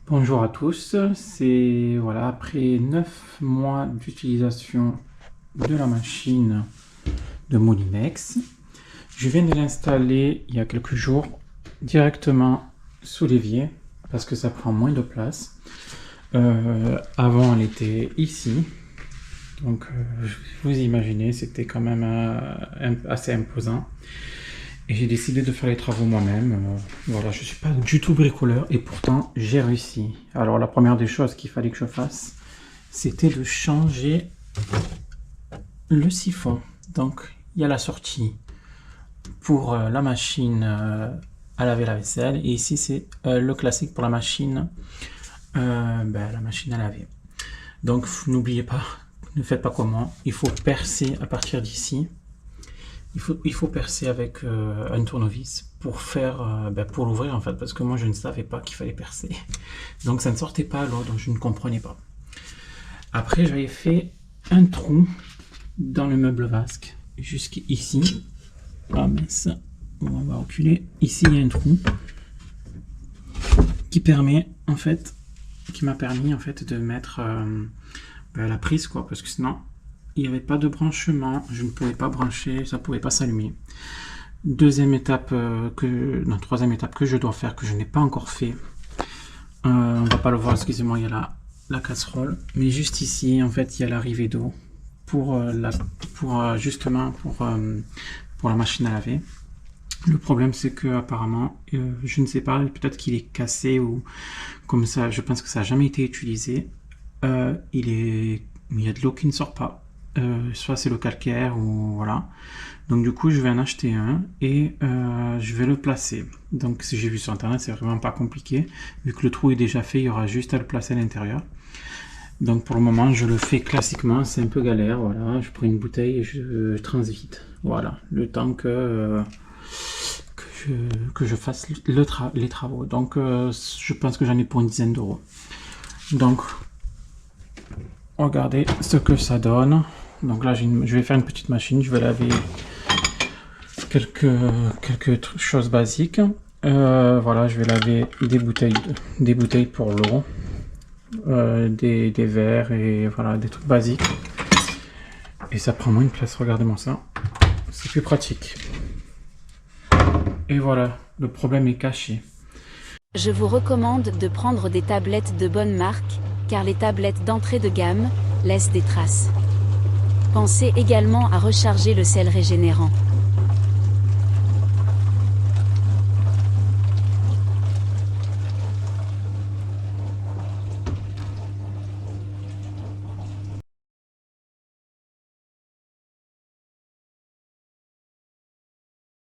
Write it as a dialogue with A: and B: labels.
A: Bonjour à tous, c'est voilà, après 9 mois d'utilisation de la machine de Moulinex, je viens de l'installer il y a quelques jours directement sous l'évier parce que ça prend moins de place. Avant elle était ici, donc vous imaginez, c'était quand même assez imposant. Et j'ai décidé de faire les travaux moi-même. Voilà, je suis pas du tout bricoleur et pourtant j'ai réussi. Alors la première des choses qu'il fallait que je fasse, c'était de changer le siphon. Donc il y a la sortie pour la machine à laver la vaisselle et ici c'est le classique pour la machine à laver. Donc n'oubliez pas, ne faites pas comment, il faut percer à partir d'ici. Il faut percer avec un tournevis pour faire, pour l'ouvrir en fait, parce que moi je ne savais pas qu'il fallait percer. Donc ça ne sortait pas à l'eau, donc je ne comprenais pas. Après j'avais fait un trou dans le meuble vasque, jusqu'ici. Ah mince, on va reculer. Ici il y a un trou qui m'a permis en fait de mettre la prise quoi, parce que sinon il n'y avait pas de branchement, je ne pouvais pas brancher, ça ne pouvait pas s'allumer. Troisième étape que je dois faire, que je n'ai pas encore fait. On va pas le voir, excusez-moi, il y a la casserole, mais juste ici, en fait, il y a l'arrivée d'eau pour la machine à laver. Le problème, c'est que apparemment, je ne sais pas, peut-être qu'il est cassé ou comme ça. Je pense que ça n'a jamais été utilisé. Il y a de l'eau qui ne sort pas. Soit c'est le calcaire ou voilà. Donc du coup je vais en acheter un et je vais le placer. Donc si j'ai vu sur internet, c'est vraiment pas compliqué. Vu que le trou est déjà fait, il y aura juste à le placer à l'intérieur. Donc pour le moment je le fais classiquement, c'est un peu galère. Voilà, je prends une bouteille et je transvide. Voilà, le temps que je fasse les travaux. Donc je pense que j'en ai pour une dizaine d'euros. Donc regardez ce que ça donne. Donc là, je vais faire une petite machine. Je vais laver quelques choses basiques. Voilà, je vais laver des bouteilles pour l'eau, des verres et voilà, des trucs basiques. Et ça prend moins de place. Regardez-moi ça. C'est plus pratique. Et voilà, le problème est caché.
B: Je vous recommande de prendre des tablettes de bonne marque, car les tablettes d'entrée de gamme laissent des traces. Pensez également à recharger le sel régénérant.